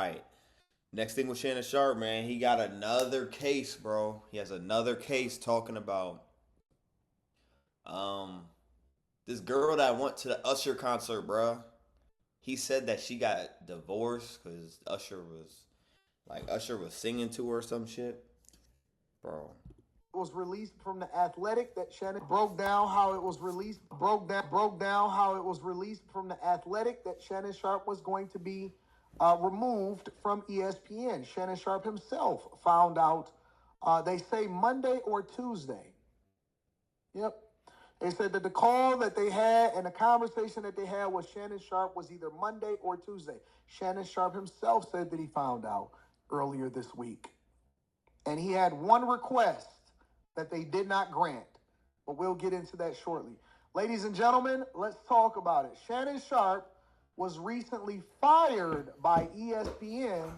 right. Next thing with Shannon Sharpe, man, he got another case, bro. He has another case talking about um this girl that went to the Usher concert, bro. He said that she got divorced because Usher was singing to her or some shit, bro. Was released from the Athletic that Shannon broke down how it was released broke down how it was released from the Athletic that Shannon Sharpe was going to be removed from ESPN. Shannon Sharpe himself found out. They say Monday or Tuesday. Yep. They said that the call that they had and the conversation that they had with Shannon Sharpe was either Monday or Tuesday. Shannon Sharpe himself said that he found out earlier this week. And he had one request that they did not grant. But we'll get into that shortly. Ladies and gentlemen, let's talk about it. Shannon Sharpe was recently fired by ESPN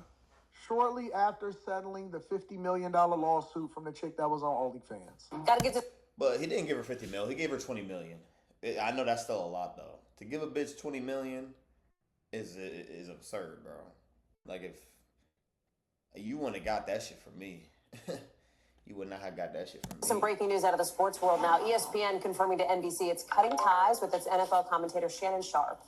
shortly after settling the $50 million lawsuit from the chick that was on OnlyFans. Gotta get to. But he didn't give her 50 mil. He gave her 20 million. I know that's still a lot though. To give a bitch 20 million is absurd, bro. Like if you wouldn't have got that shit from me. You would not have got that shit from me. Some breaking news out of the sports world now. ESPN confirming to NBC it's cutting ties with its NFL commentator Shannon Sharpe.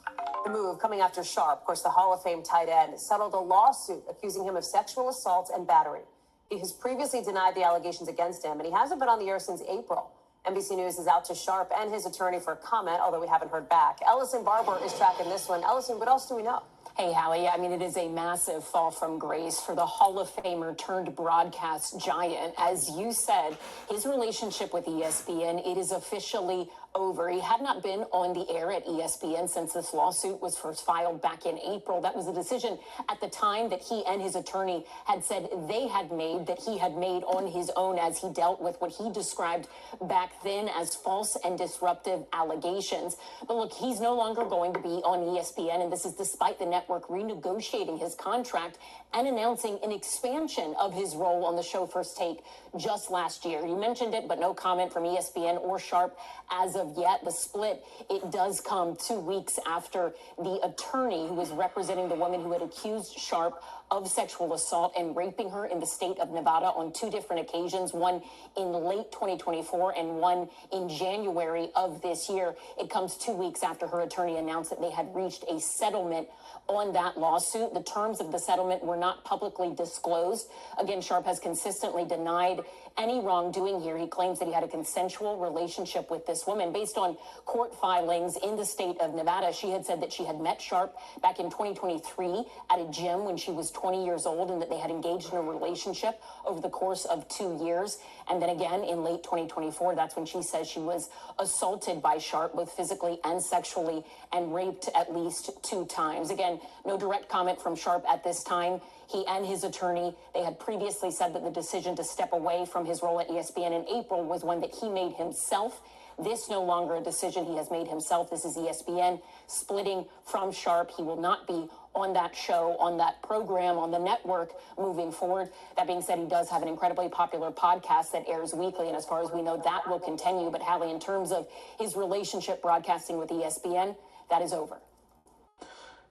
The move coming after Sharpe, of course, the Hall of Fame tight end, settled a lawsuit accusing him of sexual assault and battery. He has previously denied the allegations against him, and he hasn't been on the air since April. NBC News is out to Sharpe and his attorney for comment, although we haven't heard back. Ellison Barber is tracking this one. Ellison, what else do we know? Hey, Hallie, I mean, it is a massive fall from grace for the Hall of Famer turned broadcast giant. As you said, his relationship with ESPN, it is officially over. He had not been on the air at ESPN since this lawsuit was first filed back in April. That was a decision at the time that he and his attorney had said they had made, that he had made on his own as he dealt with what he described back then as false and disruptive allegations. But look, he's no longer going to be on ESPN, and this is despite the network renegotiating his contract and announcing an expansion of his role on the show First Take just last year. You mentioned it, but no comment from ESPN or Sharpe as of yet. The split, it does come 2 weeks after the attorney who was representing the woman who had accused Sharpe of sexual assault and raping her in the state of Nevada on 2 different occasions, one in late 2024 and one in January of this year. It comes 2 weeks after her attorney announced that they had reached a settlement on that lawsuit. The terms of the settlement were not publicly disclosed. Again, Sharpe has consistently denied any wrongdoing here. He claims that he had a consensual relationship with this woman. Based on court filings in the state of Nevada, she had said that she had met Sharpe back in 2023 at a gym when she was 20 years old, and that they had engaged in a relationship over the course of 2 years. And then again in late 2024, that's when she says she was assaulted by Sharpe, both physically and sexually, and raped at least 2 times. Again, no direct comment from Sharpe at this time. He and his attorney, they had previously said that the decision to step away from his role at ESPN in April was one that he made himself. This no longer a decision he has made himself. This is ESPN splitting from Sharpe. He will not be on that show, on that program, on the network moving forward. That being said, he does have an incredibly popular podcast that airs weekly, and as far as we know, that will continue. But Hallie, in terms of his relationship broadcasting with ESPN, that is over.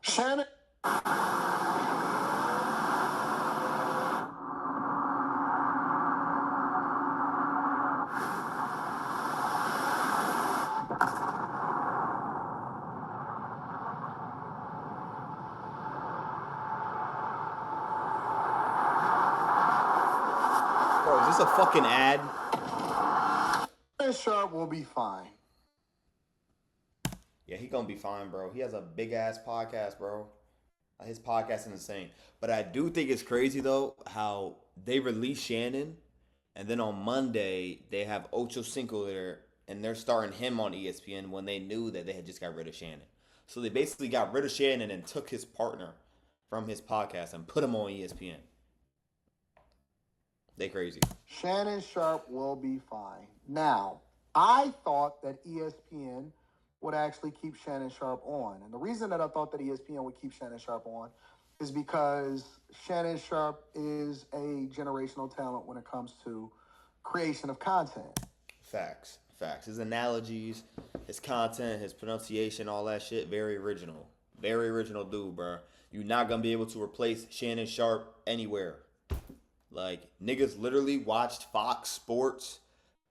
Shannon. Bro, is this a fucking ad? Sharpe will be fine. Yeah, he gonna be fine, bro. He has a big ass podcast, bro. His podcast is insane. But I do think it's crazy though how they release Shannon, and then on Monday they have Ocho Cinco there, and they're starting him on ESPN when they knew that they had just got rid of Shannon. So they basically got rid of Shannon and took his partner from his podcast and put him on ESPN. They crazy. Shannon Sharpe will be fine. Now, I thought that ESPN would actually keep Shannon Sharpe on. And the reason that I thought that ESPN would keep Shannon Sharpe on is because Shannon Sharpe is a generational talent when it comes to creation of content. Facts. His analogies, his content, his pronunciation, all that shit, very original. Very original dude, bro. You're not gonna be able to replace Shannon Sharpe anywhere. Like, niggas literally watched Fox Sports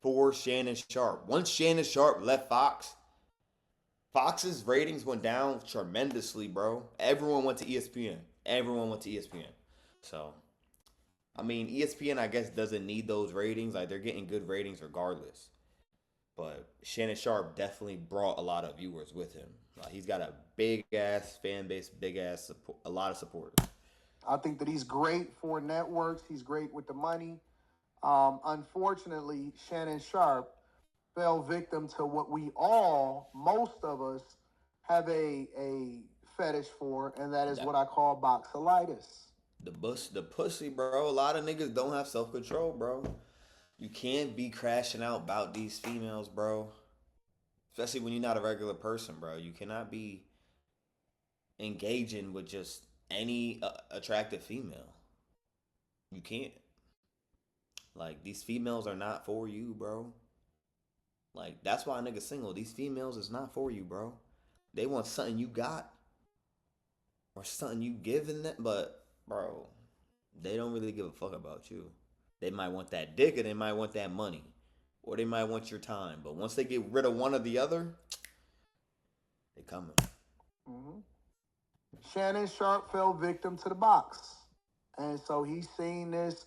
for Shannon Sharpe. Once Shannon Sharpe left Fox, Fox's ratings went down tremendously, bro. Everyone went to ESPN. Everyone went to ESPN. So, I mean, ESPN, I guess, doesn't need those ratings. Like, they're getting good ratings regardless. But Shannon Sharpe definitely brought a lot of viewers with him. Like, he's got a big-ass fan base, big-ass support, a lot of supporters. I think that he's great for networks. He's great with the money. Unfortunately, Shannon Sharpe fell victim to what most of us, have a fetish for, and that is what I call boxolitis. The pussy, bro. A lot of niggas don't have self-control, bro. You can't be crashing out about these females, bro. Especially when you're not a regular person, bro. You cannot be engaging with just any attractive female. You can't. Like, these females are not for you, bro. Like, that's why a nigga single. These females is not for you, bro. They want something you got or something you giving them, but, bro, they don't really give a fuck about you. They might want that dick or they might want that money. Or they might want your time. But once they get rid of one or the other, they coming. Mm-hmm. Shannon Sharpe fell victim to the box. And so he's seen this.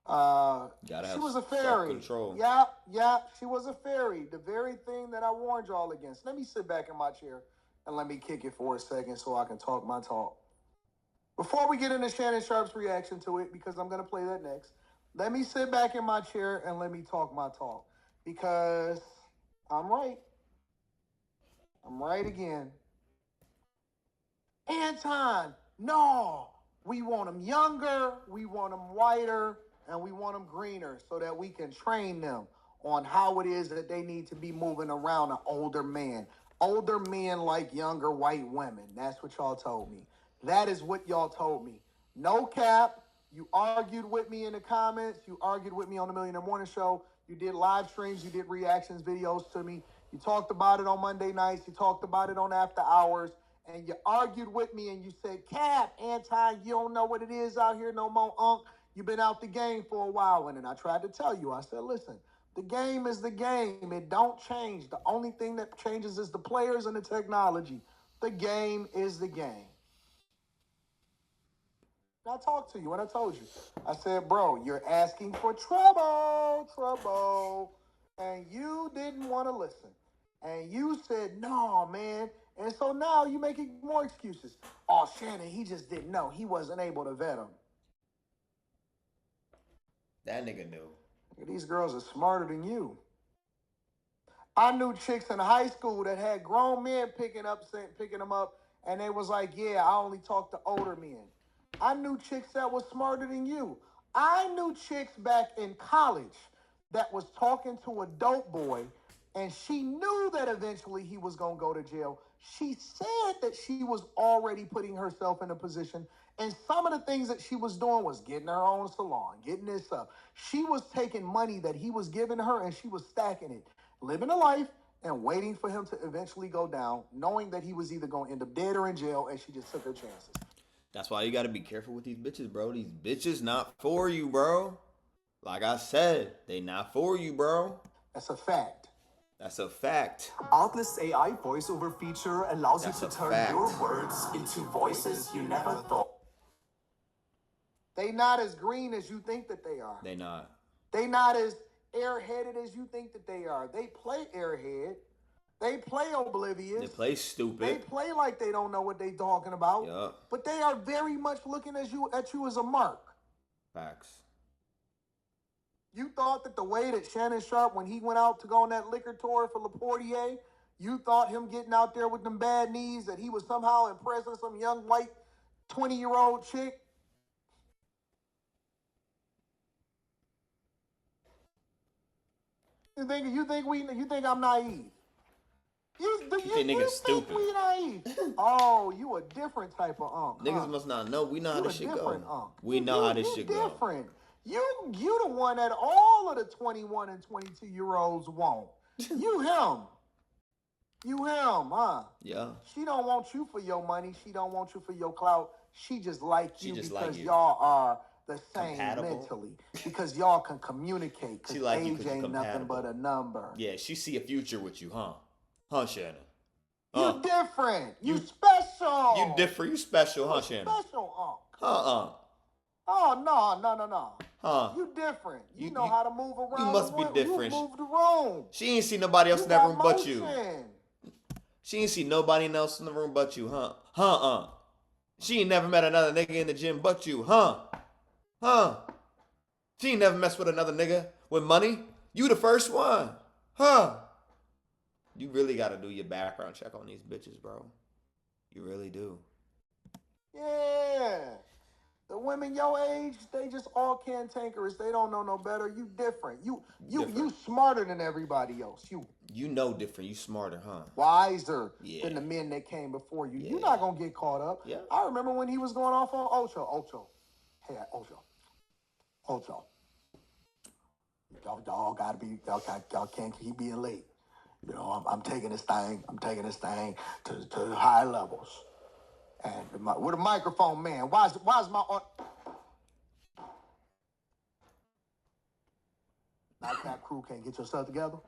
She was a fairy. Yeah, she was a fairy. The very thing that I warned y'all against. Let me sit back in my chair and let me kick it for a second so I can talk my talk. Before we get into Shannon Sharpe's reaction to it, because I'm going to play that next, let me sit back in my chair and let me talk my talk. Because I'm right. I'm right again. Anton, no. We want them younger, we want them whiter, and we want them greener so that we can train them on how it is that they need to be moving around an older man. Older men like younger white women. That's what y'all told me. That is what y'all told me. No cap. You argued with me in the comments. You argued with me on the Millionaire Morning Show. You did live streams. You did reactions videos to me. You talked about it on Monday nights. You talked about it on After Hours. And you argued with me and you said, Cap, Anton, you don't know what it is out here no more, Unc. You've been out the game for a while. And then I tried to tell you, I said, listen, the game is the game. It don't change. The only thing that changes is the players and the technology. The game is the game. I talked to you and I told you. I said, bro, you're asking for trouble. And you didn't want to listen. And you said, no, man. And so now you're making more excuses. Oh, Shannon, he just didn't know. He wasn't able to vet him. That nigga knew. These girls are smarter than you. I knew chicks in high school that had grown men picking them up, and they was like, yeah, I only talk to older men. I knew chicks that was smarter than you. I knew chicks back in college that was talking to a dope boy, and she knew that eventually he was going to go to jail. She said that she was already putting herself in a position, and some of the things that she was doing was getting her own salon, getting this up. She was taking money that he was giving her, and she was stacking it, living a life and waiting for him to eventually go down, knowing that he was either going to end up dead or in jail, and she just took her chances. That's why you got to be careful with these bitches, bro. These bitches not for you, bro. Like I said, they not for you, bro. That's a fact. That's a fact. Atlas AI voiceover feature allows you to turn your words into voices you never thought. They not as green as you think that they are. They not. They not as airheaded as you think that they are. They play airhead. They play oblivious. They play stupid. They play like they don't know what they talking about. Yep. But they are very much looking at you as a mark. Facts. You thought that the way that Shannon Sharpe, when he went out to go on that liquor tour for Laportier, you thought him getting out there with them bad knees, that he was somehow impressing some young white 20-year-old chick? You think I'm naive? You think niggas stupid. We naive? Oh, you a different type of unk. Niggas must not know. We know how this shit go. Unk. We know how this shit go. Different. You the one that all of the 21 and 22-year-olds want. You him, huh? Yeah. She don't want you for your money. She don't want you for your clout. She just like She you just because like you. y'all are the same Compatible. mentally. Because y'all can communicate. Because She like you age 'cause you're ain't nothing compatible. but a number. Yeah, she see a future with you, huh? Huh, Shannon? You different. You special. You different. You special, huh, Shannon? Special, Huh? Oh, no. Huh? You different. You know how to move around. You must the be room. different. You move the room. She ain't see nobody else You in that got room but you. motion. She ain't see nobody else in the room but you, huh? She ain't never met another nigga in the gym but you, huh? She ain't never messed with another nigga with money. You the first one, huh? You really gotta do your background check on these bitches, bro. You really do. Yeah. The women your age, they just all cantankerous. They don't know no better. You different. You smarter than everybody else. You know different. You smarter, huh? Wiser than the men that came before you. Yeah. You're not gonna get caught up. Yeah. I remember when he was going off on Ocho. Hey, Ocho. Y'all gotta be. Y'all can't keep being late. You know, I'm taking this thing. To high levels. And with a microphone, man. Why's my Nightcap crew can't get yourself together?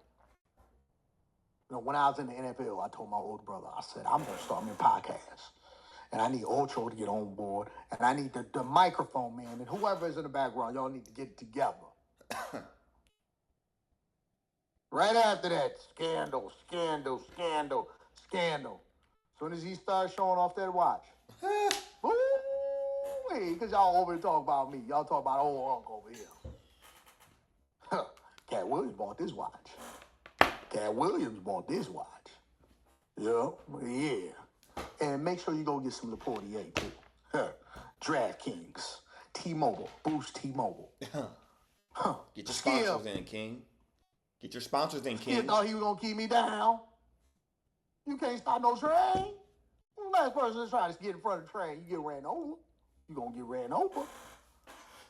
You know, when I was in the NFL, I told my older brother, I said, I'm gonna start my podcast. And I need Ocho to get on board. And I need the microphone man and whoever is in the background, y'all need to get together. Right after that, scandal. As soon as he started showing off that watch. Because y'all over here talk about me. Y'all talk about old uncle over here. Cat Williams bought this watch. Yeah. And make sure you go get some of the 48 too. DraftKings, T-Mobile, boost T-Mobile. Get your sponsors in, King. Get your sponsors in, King. You thought he was gonna keep me down. You can't stop no train. The last person that's trying to get in front of the train, you get ran over. You gonna get ran over.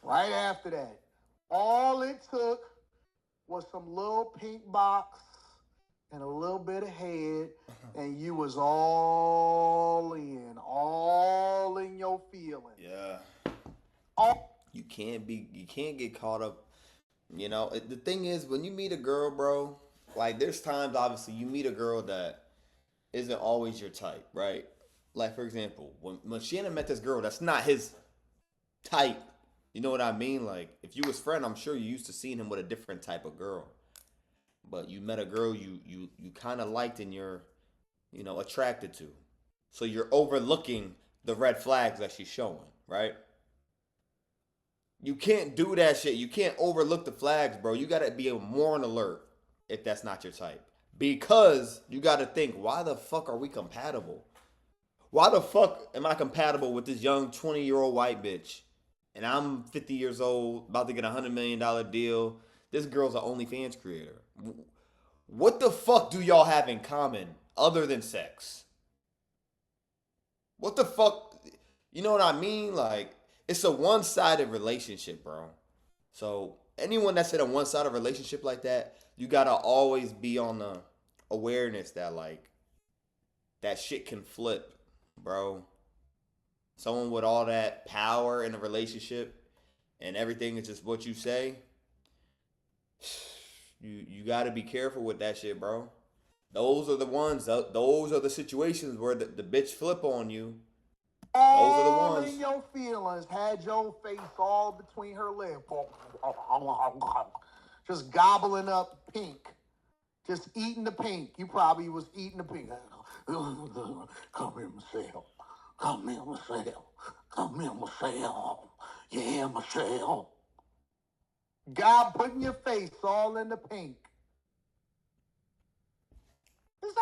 Right after that, all it took was some little pink box and a little bit of head, and you was all in your feelings. Yeah. You can't get caught up. You know, the thing is, when you meet a girl, bro, like there's times, obviously, you meet a girl that isn't always your type, right? Like, for example, when Shannon met this girl, that's not his type. You know what I mean? Like, if you was friend, I'm sure you used to seeing him with a different type of girl. But you met a girl you kind of liked and you're, attracted to. So you're overlooking the red flags that she's showing, right? You can't do that shit. You can't overlook the flags, bro. You got to be more on alert if that's not your type. Because you got to think, why the fuck are we compatible? Why the fuck am I compatible with this young 20-year-old white bitch? And I'm 50 years old, about to get a $100 million deal. This girl's an OnlyFans creator. What the fuck do y'all have in common other than sex? What the fuck? You know what I mean? Like, it's a one-sided relationship, bro. So anyone that's in a one-sided relationship like that, you gotta always be on the awareness that, like, that shit can flip, bro. Someone with all that power in a relationship and everything is just what you say, you got to be careful with that shit, bro. Those are the ones, those are the situations where the bitch flip on you. Those are the ones. In your feelings, had your face all between her legs. Just gobbling up pink. Just eating the pink. You probably was eating the pink. Come here, Michelle. Yeah, Michelle. God putting your face all in the pink. This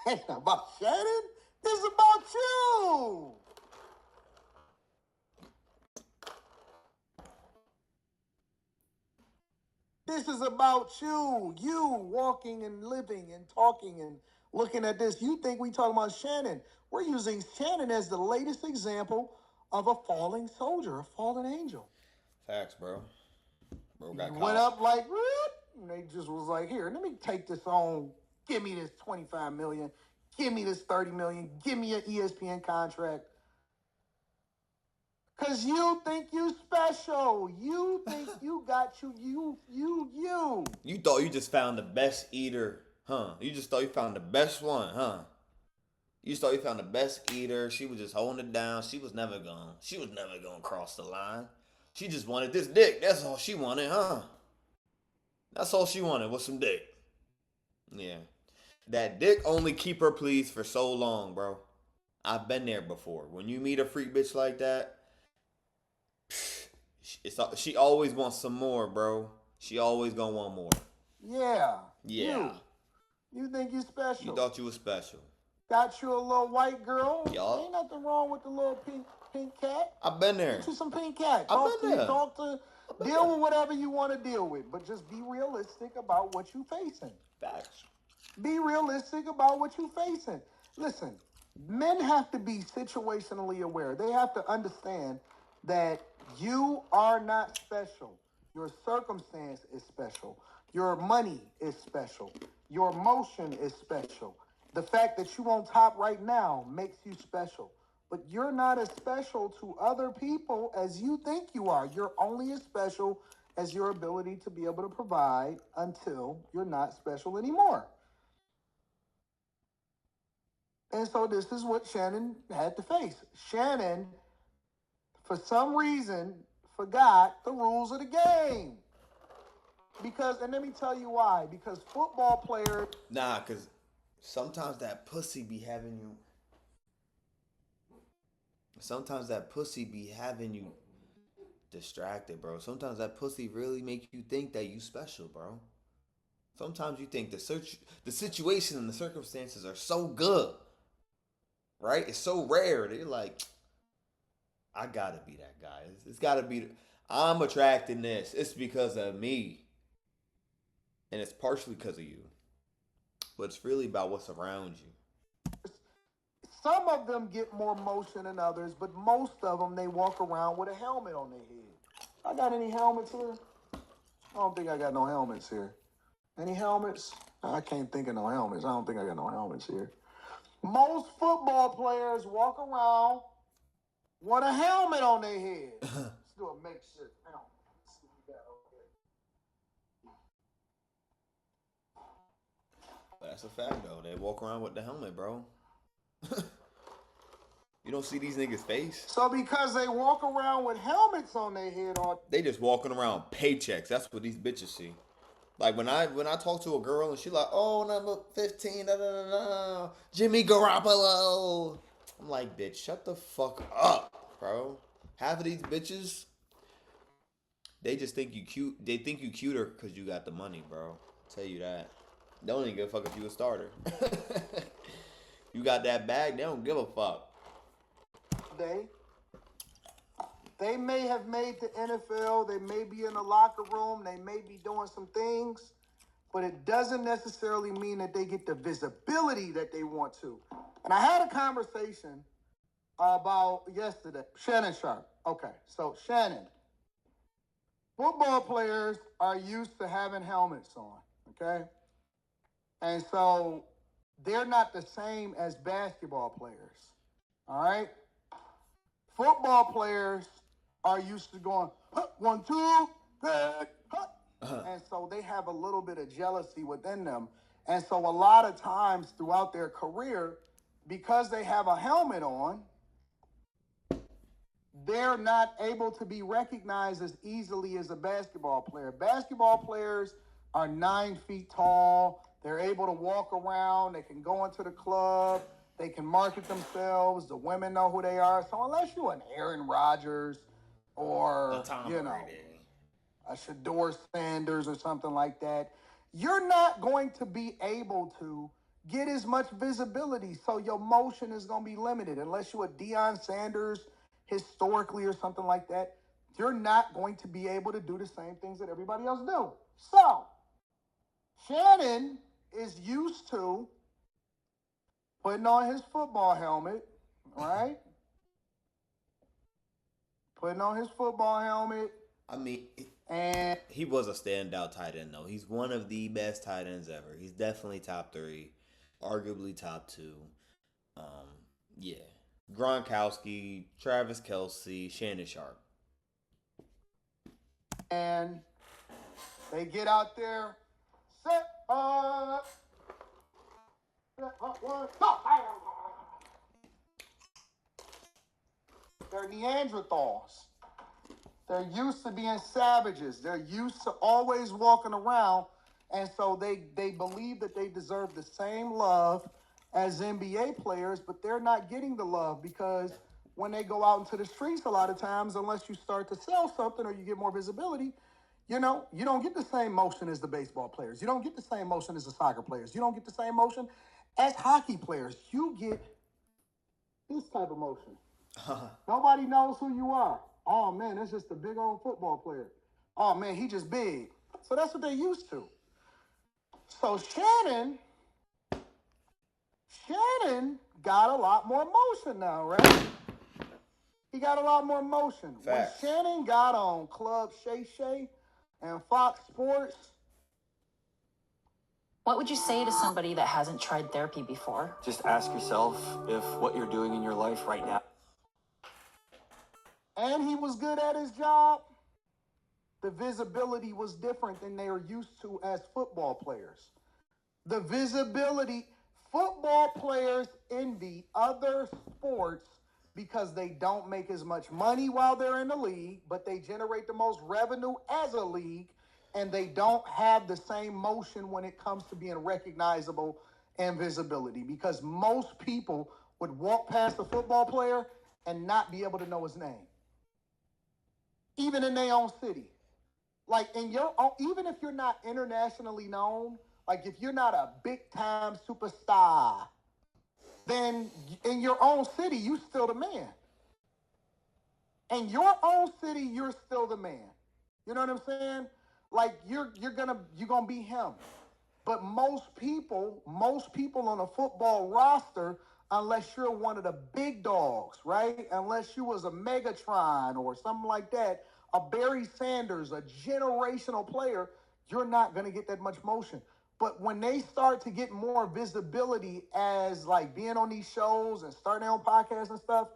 ain't about Shannon. This is about you. This is about you. You walking and living and talking and looking at this. You think we talking about Shannon. We're using Shannon as the latest example of a falling soldier, a fallen angel. Facts, bro. Bro got caught. Went up like, and they just was like, here, let me take this on. Give me this $25 million. Give me this $30 million. Give me an ESPN contract. Because you think you special. You think you got you. You thought you just found the best eater, huh? You just thought you found the best one, huh? You just thought you found the best eater. She was just holding it down. She was never gonna cross the line. She just wanted this dick. That's all she wanted, huh? That's all she wanted was some dick. Yeah. That dick only keep her pleased for so long, bro. I've been there before. When you meet a freak bitch like that, she always wants some more, bro. She always gonna want more. Yeah. Yeah. You think you special. You thought you was special. Got you a little white girl. Yup. Ain't nothing wrong with the little pink cat. I've been there. Get you some pink cat. I've been there. Deal with whatever you want to deal with. But just be realistic about what you facing. Facts. Be realistic about what you facing. Listen, men have to be situationally aware. They have to understand that you are not special. Your circumstance is special. Your money is special. Your emotion is special. The fact that you on top right now makes you special. But you're not as special to other people as you think you are. You're only as special as your ability to be able to provide until you're not special anymore. And so this is what Shannon had to face. Shannon, for some reason, forgot the rules of the game. And let me tell you why. Because football players... Nah, because sometimes that pussy be having you... Sometimes that pussy be having you distracted, bro. Sometimes that pussy really make you think that you special, bro. Sometimes you think the situation and the circumstances are so good, right? It's so rare that you're like, I gotta be that guy. It's gotta be. I'm attracting this. It's because of me, and it's partially because of you, but it's really about what's around you. Some of them get more motion than others, but most of them, they walk around with a helmet on their head. I got any helmets here? I don't think I got no helmets here. Any helmets? I can't think of no helmets. I don't think I got no helmets here. Most football players walk around with a helmet on their head. Let's do a makeshift helmet. Let's see what we got over here. That's a fact, though. They walk around with the helmet, bro. You don't see these niggas' face? So because they walk around with helmets on their head, they just walking around paychecks. That's what these bitches see. Like when I talk to a girl and she like, oh, number 15, Jimmy Garoppolo. I'm like, bitch, shut the fuck up, bro. Half of these bitches, they just think you cute. They think you cuter because you got the money, bro. I'll tell you that. They don't even give a fuck if you a starter. You got that bag, they don't give a fuck. They may have made the NFL, they may be in the locker room, they may be doing some things, but it doesn't necessarily mean that they get the visibility that they want to. And I had a conversation about yesterday. Shannon Sharpe. Okay, so Shannon, football players are used to having helmets on, okay? And so they're not the same as basketball players, all right? Football players are used to going, 1, 2, and so they have a little bit of jealousy within them. And so a lot of times throughout their career, because they have a helmet on, they're not able to be recognized as easily as a basketball player. Basketball players are 9 feet tall. They're able to walk around. They can go into the club. They can market themselves. The women know who they are. So unless you're an Aaron Rodgers or, a Shador Sanders or something like that, you're not going to be able to get as much visibility. So your motion is going to be limited. Unless you're a Deion Sanders historically or something like that, you're not going to be able to do the same things that everybody else do. So Shannon is used to putting on his football helmet, right? Putting on his football helmet. I mean, and he was a standout tight end, though. He's one of the best tight ends ever. He's definitely top 3, arguably top 2. Yeah. Gronkowski, Travis Kelce, Shannon Sharpe. And they get out there, set up, one, go. They're Neanderthals. They're used to being savages. They're used to always walking around. And so they believe that they deserve the same love as NBA players, but they're not getting the love because when they go out into the streets a lot of times, unless you start to sell something or you get more visibility, you don't get the same motion as the baseball players. You don't get the same motion as the soccer players. You don't get the same motion as hockey players. You get this type of motion. Nobody knows who you are. Oh, man, that's just a big old football player. Oh, man, he just big. So that's what they're used to. So Shannon got a lot more motion now, right? He got a lot more motion. Facts. When Shannon got on Club Shay Shay and Fox Sports. What would you say to somebody that hasn't tried therapy before? Just ask yourself if what you're doing in your life right now. And he was good at his job. The visibility was different than they are used to as football players. The visibility, football players envy other sports because they don't make as much money while they're in the league, but they generate the most revenue as a league, and they don't have the same motion when it comes to being recognizable and visibility, because most people would walk past a football player and not be able to know his name, even in their own city. Like even if you're not internationally known, like if you're not a big time superstar, then in your own city, you still the man. In your own city, you're still the man. You know what I'm saying? Like you're gonna be him. But most people on a football roster, unless you're one of the big dogs, right? Unless you was a Megatron or something like that, a Barry Sanders, a generational player, you're not going to get that much motion. But when they start to get more visibility as like being on these shows and starting their own podcasts and stuff,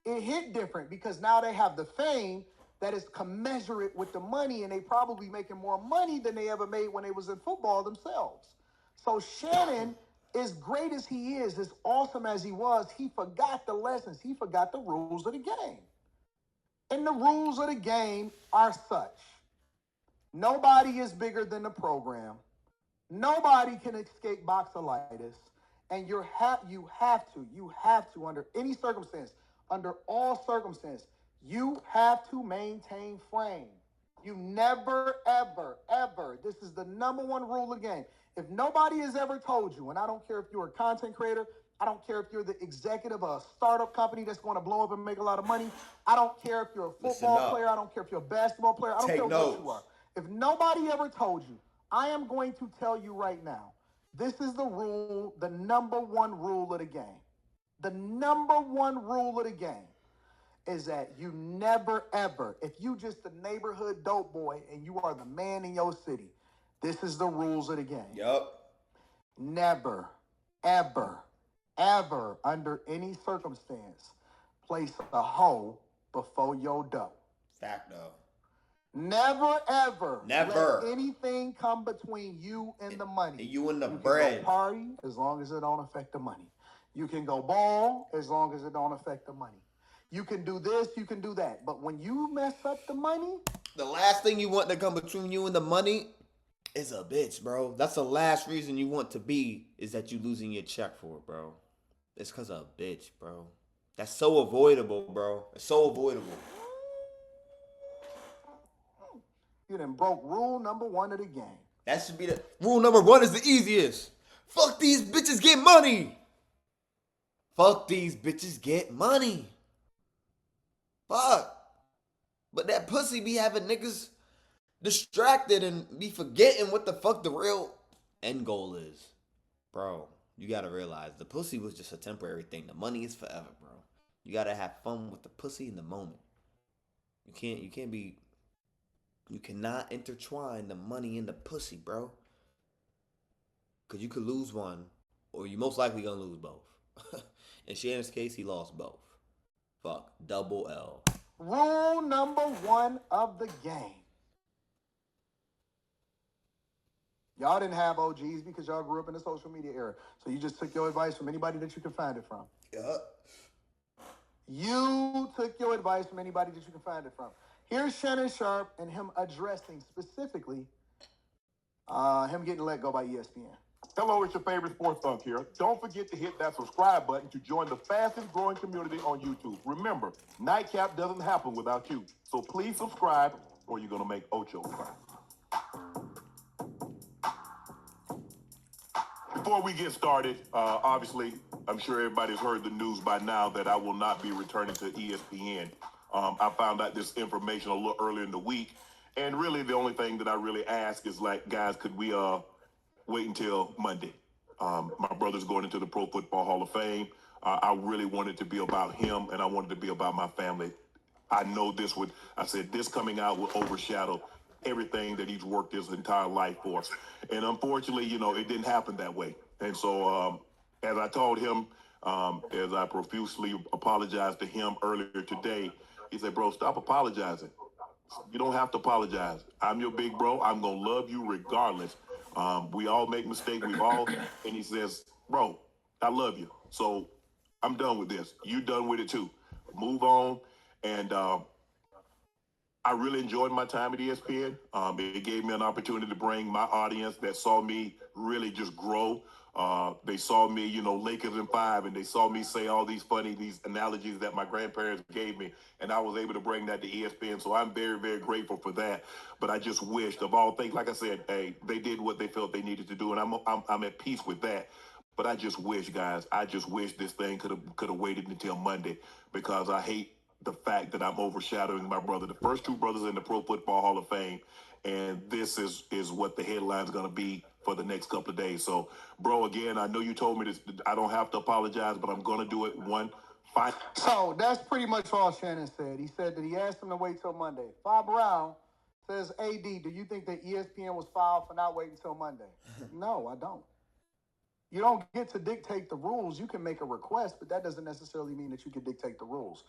it hit different because now they have the fame that is commensurate with the money, and they probably making more money than they ever made when they was in football themselves. So Shannon, as great as he is, as awesome as he was, he forgot the lessons. He forgot the rules of the game. And the rules of the game are such. Nobody is bigger than the program. Nobody can escape boxolitis. And you have to, under any circumstance, under all circumstances, you have to maintain frame. You never, ever, ever, this is the number one rule of the game. If nobody has ever told you, and I don't care if you're a content creator, I don't care if you're the executive of a startup company that's going to blow up and make a lot of money. I don't care if you're a football player. I don't care if you're a basketball player. I don't care what you are. If nobody ever told you, I am going to tell you right now, this is the rule, the number one rule of the game. The number one rule of the game is that you never, ever, if you just a neighborhood dope boy and you are the man in your city, this is the rules of the game. Yup. Never, ever, ever, under any circumstance, place a hoe before your dough. Fact, though. Never, ever, never let anything come between you and the money. You and the you bread. Can go party as long as it don't affect the money. You can go ball as long as it don't affect the money. You can do this, you can do that. But when you mess up the money, the last thing you want to come between you and the money is a bitch, bro. That's the last reason you want to be, is that you losing your check for it, bro. It's because of a bitch, bro. That's so avoidable, bro. It's so avoidable. You done broke rule number one of the game. That should be the rule. Number one is the easiest. Fuck these bitches, get money. Fuck these bitches, get money. Fuck. But that pussy be having niggas distracted and be forgetting what the fuck the real end goal is. Bro, you gotta realize the pussy was just a temporary thing. The money is forever, bro. You gotta have fun with the pussy in the moment. You cannot intertwine the money and the pussy, bro. Because you could lose one, or you most likely gonna lose both. In Shannon's case, he lost both. Fuck. Double L. Rule number 1 of the game. Y'all didn't have OGs because y'all grew up in the social media era. So you just took your advice from anybody that you could find it from. Yeah. You took your advice from anybody that you can find it from. Here's Shannon Sharpe and him addressing specifically him getting let go by ESPN. Hello, it's your favorite sports thunk here. Don't forget to hit that subscribe button to join the fastest growing community on YouTube. Remember, Nightcap doesn't happen without you. So please subscribe or you're going to make Ocho cry. Before we get started, obviously, I'm sure everybody's heard the news by now that I will not be returning to ESPN. I found out this information a little earlier in the week. And really, the only thing that I really ask is, like, guys, could we wait until Monday? My brother's going into the Pro Football Hall of Fame. I really wanted to be about him, and I wanted to be about my family. I know this coming out would overshadow everything that he's worked his entire life for. And unfortunately, it didn't happen that way. And so as I told him, as I profusely apologized to him earlier today, he said, bro, stop apologizing. You don't have to apologize. I'm your big bro. I'm going to love you regardless. We all make mistakes. And he says, bro, I love you. So I'm done with this. You done with it too. Move on. And I really enjoyed my time at ESPN. It gave me an opportunity to bring my audience that saw me really just grow. They saw me, Lakers in 5, and they saw me say all these analogies that my grandparents gave me, and I was able to bring that to ESPN. So I'm very, very grateful for that. But I just wished, of all things, like I said, hey, they did what they felt they needed to do, and I'm at peace with that. But I just wish, guys, this thing could have waited until Monday, because I hate the fact that I'm overshadowing my brother, the first 2 brothers in the Pro Football Hall of Fame, and this is what the headline's going to be for the next couple of days. So, bro, again, I know you told me this. I don't have to apologize, but I'm going to do it fine. So that's pretty much all Shannon said. He said that he asked him to wait till Monday. Bob Brown says, AD, do you think that ESPN was fouled for not waiting till Monday? No, I don't. You don't get to dictate the rules. You can make a request, but that doesn't necessarily mean that you can dictate the rules.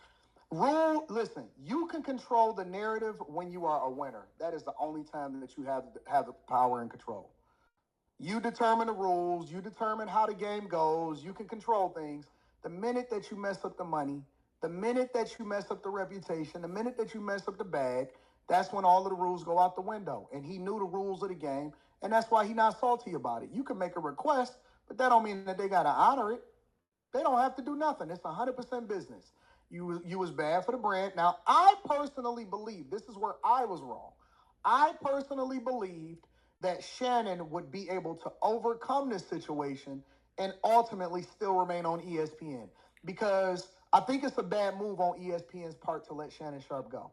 Listen, you can control the narrative when you are a winner. That is the only time that you have the power and control. You determine the rules. You determine how the game goes. You can control things. The minute that you mess up the money, the minute that you mess up the reputation, the minute that you mess up the bag, that's when all of the rules go out the window. And he knew the rules of the game, and that's why he's not salty about it. You can make a request, but that don't mean that they got to honor it. They don't have to do nothing. It's 100% business. You was bad for the brand. Now, I personally believe, this is where I was wrong. I personally believed that Shannon would be able to overcome this situation and ultimately still remain on ESPN, because I think it's a bad move on ESPN's part to let Shannon Sharpe go.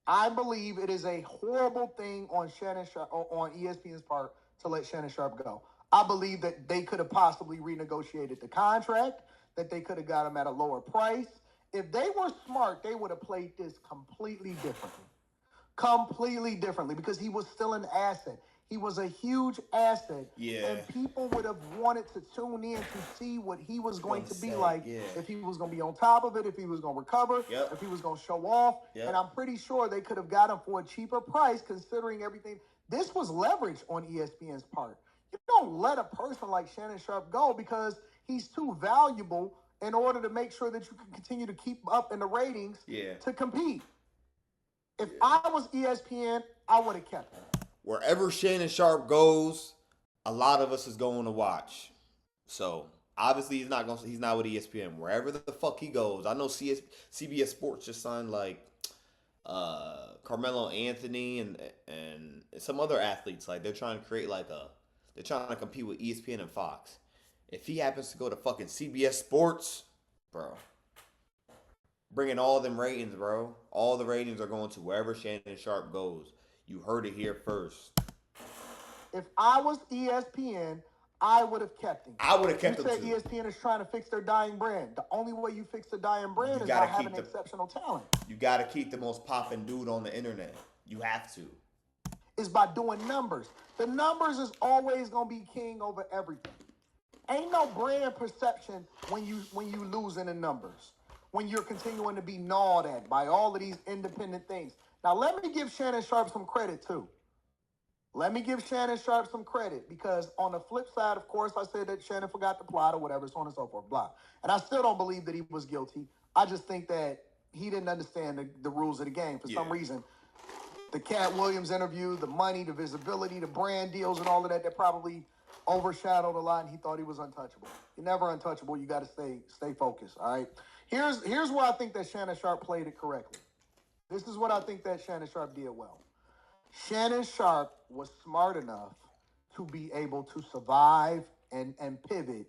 I believe it is a horrible thing on ESPN's part to let Shannon Sharpe go. I believe that they could have possibly renegotiated the contract, that they could have got him at a lower price. If they were smart, they would have played this completely differently, because he was still an asset. He was a huge asset. Yeah. And people would have wanted to tune in to see what he was going to be like, if he was going to be on top of it, if he was going to recover, if he was going to show off. And I'm pretty sure they could have got him for a cheaper price, considering everything. This was leverage on ESPN's part. You don't let a person like Shannon Sharpe go because he's too valuable in order to make sure that you can continue to keep up in the ratings to compete. If I was ESPN, I would have kept him. Wherever Shannon Sharpe goes, a lot of us is going to watch. So obviously he's not with ESPN. Wherever the fuck he goes, I know CBS Sports just signed like Carmelo Anthony and some other athletes. Like they're trying to compete with ESPN and Fox. If he happens to go to fucking CBS Sports, bro, bringing all them ratings, bro. All the ratings are going to wherever Shannon Sharpe goes. You heard it here first. If I was ESPN, I would have kept him. I would have kept him too. You said ESPN is trying to fix their dying brand. The only way you fix the dying brand is by having exceptional talent. You got to keep the most popping dude on the internet. You have to. Is by doing numbers. The numbers is always going to be king over everything. Ain't no brand perception when you losing in numbers, when you're continuing to be gnawed at by all of these independent things. Now, let me give Shannon Sharpe some credit, too. Let me give Shannon Sharpe some credit, because on the flip side, of course, I said that Shannon forgot to plot or whatever, so on and so forth, blah. And I still don't believe that he was guilty. I just think that he didn't understand the rules of the game for some reason. The Cat Williams interview, the money, the visibility, the brand deals, and all of that probably overshadowed a lot, and he thought he was untouchable. You're never untouchable. You got to stay focused, all right? Here's where I think that Shannon Sharpe played it correctly. This is what I think that Shannon Sharpe did well. Shannon Sharpe was smart enough to be able to survive and pivot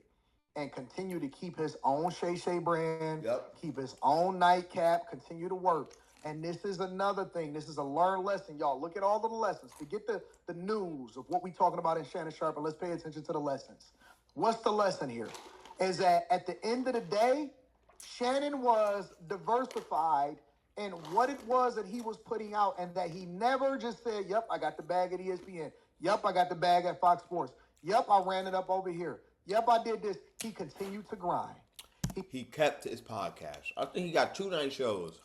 and continue to keep his own Shay Shay brand, keep his own nightcap, continue to work. And this is another thing. This is a learned lesson, y'all. Look at all of the lessons. Forget the news of what we're talking about in Shannon Sharpe, and let's pay attention to the lessons. What's the lesson here? Is that at the end of the day, Shannon was diversified in what it was that he was putting out, and that he never just said, yep, I got the bag at ESPN. Yep, I got the bag at Fox Sports. Yep, I ran it up over here. Yep, I did this. He continued to grind. He kept his podcast. I think he got 2 night shows.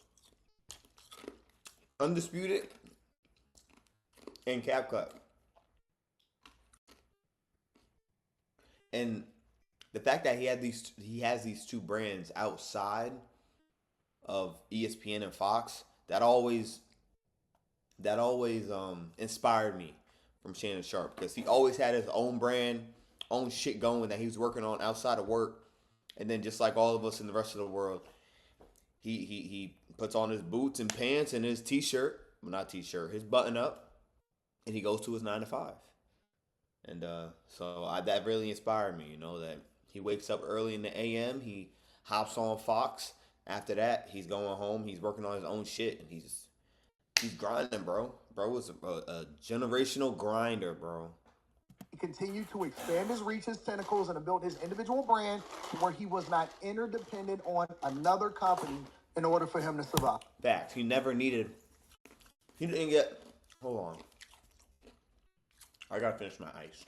Undisputed and Cap Cut. And the fact that he has these 2 brands outside of ESPN and Fox, that always inspired me from Shannon Sharpe, because he always had his own brand, own shit going that he was working on outside of work. And then, just like all of us in the rest of the world, he puts on his boots and pants and his t-shirt, well, not t-shirt, his button up, and he goes to his 9 to 5. And that really inspired me, that he wakes up early in the AM, he hops on Fox. After that, he's going home, he's working on his own shit, and he's grinding, bro. Bro was a generational grinder, bro. He continued to expand his reach, his tentacles, and to build his individual brand where he was not interdependent on another company in order for him to survive. Fact. He didn't get, hold on. I gotta finish my ice.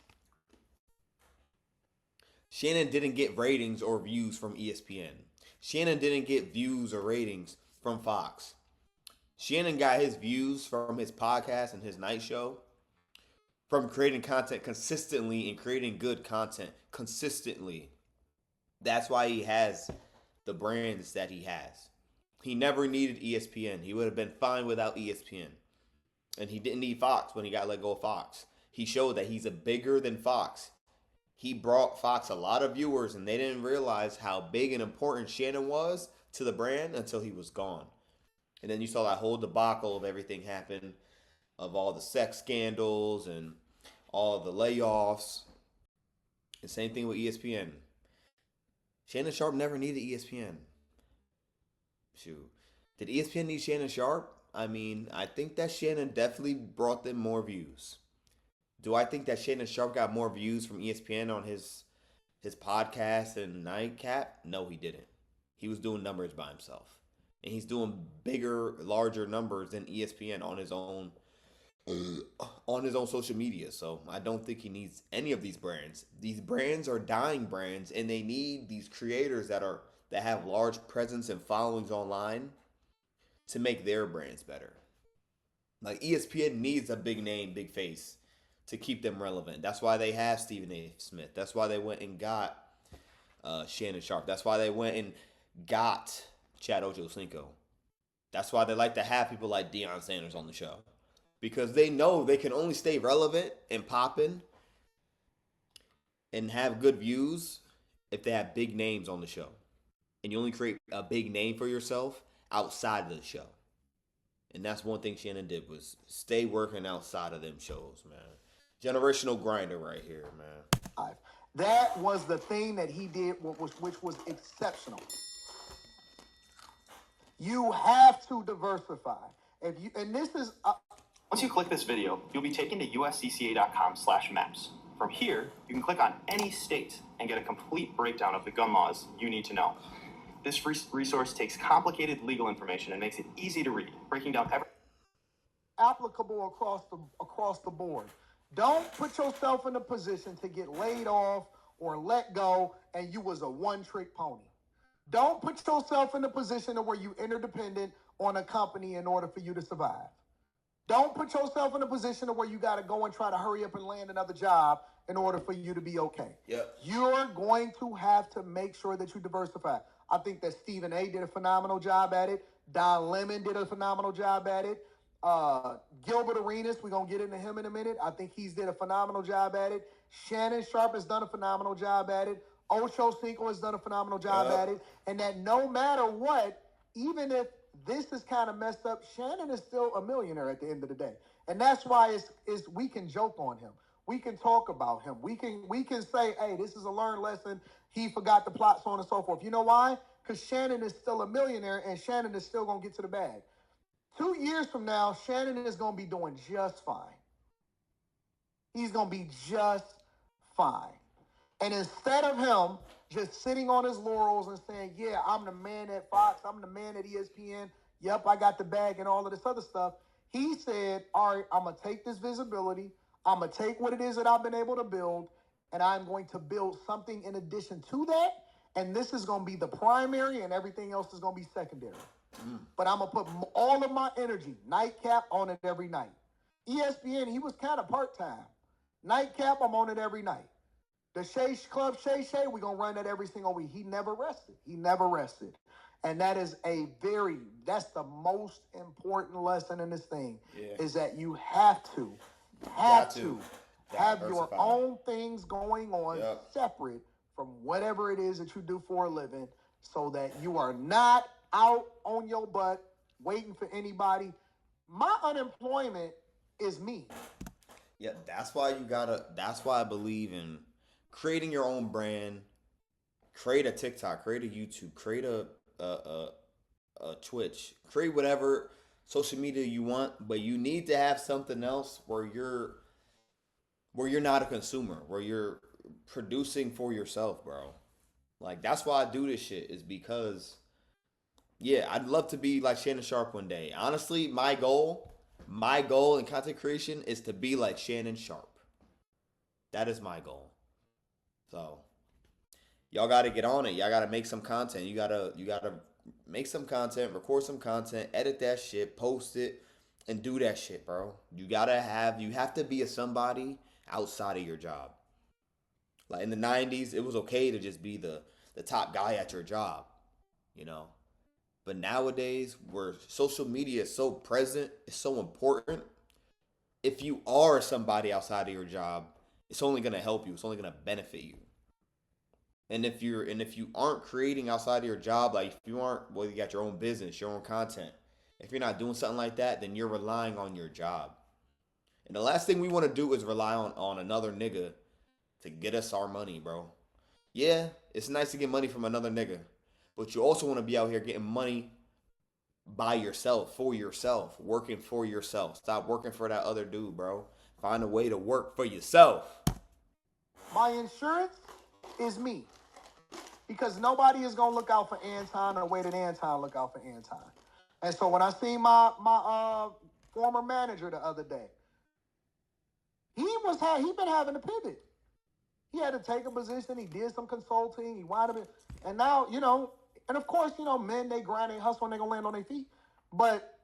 Shannon didn't get ratings or views from ESPN. Shannon didn't get views or ratings from Fox. Shannon got his views from his podcast and his night show, from creating content consistently and creating good content consistently. That's why he has the brands that he has. He never needed ESPN. He would have been fine without ESPN. And he didn't need Fox when he got let go of Fox. He showed that he's a bigger than Fox. He brought Fox a lot of viewers, and they didn't realize how big and important Shannon was to the brand until he was gone. And then you saw that whole debacle of everything happen, of all the sex scandals and all the layoffs. The same thing with ESPN. Shannon Sharpe never needed ESPN. Shoot. Did ESPN need Shannon Sharpe? I mean, I think that Shannon definitely brought them more views. Do I think that Shannon Sharpe got more views from ESPN on his podcast and Nightcap? No, he didn't. He was doing numbers by himself. And he's doing bigger, larger numbers than ESPN on his own social media. So I don't think he needs any of these brands. These brands are dying brands, and they need these creators that have large presence and followings online to make their brands better. Like ESPN needs a big name, big face to keep them relevant. That's why they have Stephen A. Smith. That's why they went and got Shannon Sharpe. That's why they went and got Chad Ochocinco. That's why they like to have people like Deion Sanders on the show. Because they know they can only stay relevant and popping and have good views if they have big names on the show. And you only create a big name for yourself outside of the show. And that's one thing Shannon did, was stay working outside of them shows, man. Generational grinder right here, man. That was the thing that he did, which was exceptional. You have to diversify. Once you click this video, you'll be taken to uscca.com/maps. From here, you can click on any state and get a complete breakdown of the gun laws you need to know. This resource takes complicated legal information and makes it easy to read, breaking down every applicable across the board. Don't put yourself in a position to get laid off or let go and you was a one-trick pony. Don't put yourself in a position where you interdependent on a company in order for you to survive. Don't put yourself in a position where you got to go and try to hurry up and land another job in order for you to be okay. Yep. You're going to have to make sure that you diversify. I think that Stephen A. did a phenomenal job at it. Don Lemon did a phenomenal job at it. Gilbert Arenas, we're going to get into him in a minute. I think he's did a phenomenal job at it. Shannon Sharpe has done a phenomenal job at it. Ocho Cinco has done a phenomenal job at it. And that no matter what, even if this is kind of messed up, Shannon is still a millionaire at the end of the day. And that's why it's we can joke on him. We can talk about him. We can say, hey, this is a learned lesson. He forgot the plot, so on and so forth. You know why? Because Shannon is still a millionaire, and Shannon is still going to get to the bag. 2 years from now, Shannon is going to be doing just fine. He's going to be just fine. And instead of him just sitting on his laurels and saying, yeah, I'm the man at Fox, I'm the man at ESPN, yep, I got the bag and all of this other stuff, he said, all right, I'm going to take this visibility, I'm going to take what it is that I've been able to build, and I'm going to build something in addition to that, and this is going to be the primary, and everything else is going to be secondary. But I'm going to put all of my energy, nightcap, on it every night. ESPN, he was kind of part-time. Nightcap, I'm on it every night. The Shay Club, Shay, we're going to run that every single week. He never rested. He never rested. And that is that's the most important lesson in this thing, is that you have to have your own things going on separate from whatever it is that you do for a living, so that you are not out on your butt waiting for anybody. My unemployment is me. Yeah, that's why I believe in creating your own brand. Create a TikTok, create a YouTube, create a Twitch, create whatever social media you want, but you need to have something else where you're not a consumer, where you're producing for yourself, bro. Like, that's why I do this shit, is because, yeah, I'd love to be like Shannon Sharpe one day. Honestly, my goal in content creation is to be like Shannon Sharpe. That is my goal. So, y'all got to get on it. Y'all got to make some content. You got to make some content, record some content, edit that shit, post it, and do that shit, bro. You have to be a somebody outside of your job. Like in the 90s, it was okay to just be the top guy at your job, you know? But nowadays, where social media is so present, it's so important, if you are somebody outside of your job, it's only going to help you. It's only going to benefit you. And if you aren't creating outside of your job, like if you got your own business, your own content, if you're not doing something like that, then you're relying on your job. And the last thing we want to do is rely on another nigga to get us our money, bro. Yeah, it's nice to get money from another nigga, but you also want to be out here getting money by yourself, for yourself, working for yourself. Stop working for that other dude, bro. Find a way to work for yourself. My insurance is me. Because nobody is going to look out for Anton the way that Anton look out for Anton. And so when I seen my former manager the other day, he been having to pivot. He had to take a position. He did some consulting. He wound up, and now, and of course, men, they grind, they hustle, and they going to land on their feet. But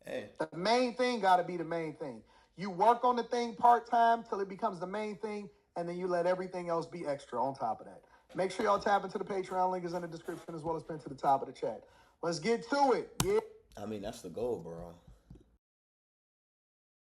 the main thing got to be the main thing. You work on the thing part-time till it becomes the main thing, and then you let everything else be extra on top of that. Make sure y'all tap into the Patreon. Link is in the description as well as pinned to the top of the chat. Let's get to it. Yeah. I mean, that's the goal, bro.